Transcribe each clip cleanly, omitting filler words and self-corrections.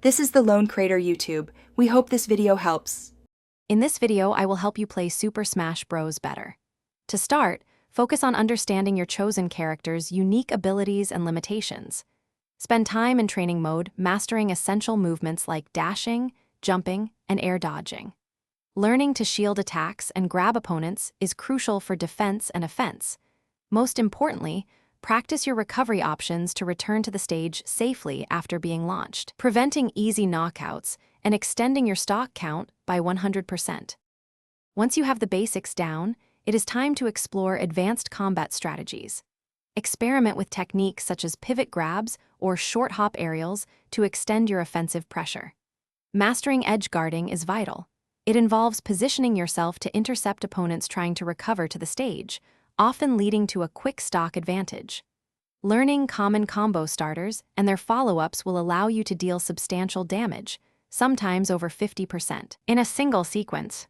This is the Lone Crater YouTube. We hope this video helps. In this video, I will help you play Super Smash Bros. Better. To start, focus on understanding your chosen character's unique abilities and limitations. Spend time in training mode, mastering essential movements like dashing, jumping, and air dodging. Learning to shield attacks and grab opponents is crucial for defense and offense. Most importantly, practice your recovery options to return to the stage safely after being launched, preventing easy knockouts and extending your stock count by 100%. Once you have the basics down, it is time to explore advanced combat strategies. Experiment with techniques such as pivot grabs or short hop aerials to extend your offensive pressure. Mastering edge guarding is vital. It involves positioning yourself to intercept opponents trying to recover to the stage, often leading to a quick stock advantage. Learning common combo starters and their follow-ups will allow you to deal substantial damage, sometimes over 50%, in a single sequence.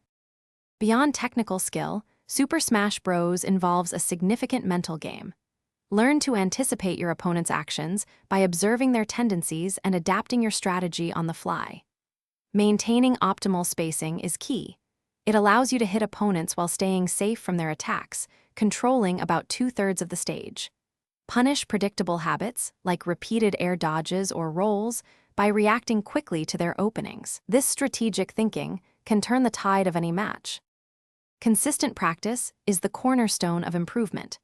Beyond technical skill, Super Smash Bros. Involves a significant mental game. Learn to anticipate your opponent's actions by observing their tendencies and adapting your strategy on the fly. Maintaining optimal spacing is key. It allows you to hit opponents while staying safe from their attacks, controlling about 2/3 of the stage. Punish predictable habits, like repeated air dodges or rolls, by reacting quickly to their openings. This strategic thinking can turn the tide of any match. Consistent practice is the cornerstone of improvement.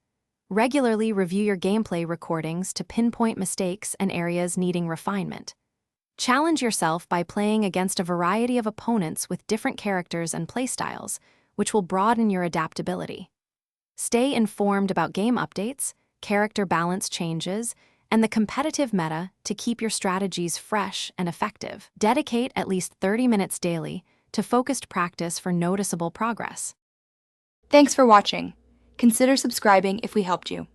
Regularly review your gameplay recordings to pinpoint mistakes and areas needing refinement. Challenge yourself by playing against a variety of opponents with different characters and playstyles, which will broaden your adaptability. Stay informed about game updates, character balance changes, and the competitive meta to keep your strategies fresh and effective. Dedicate at least 30 minutes daily to focused practice for noticeable progress. Thanks for watching. Consider subscribing if we helped you.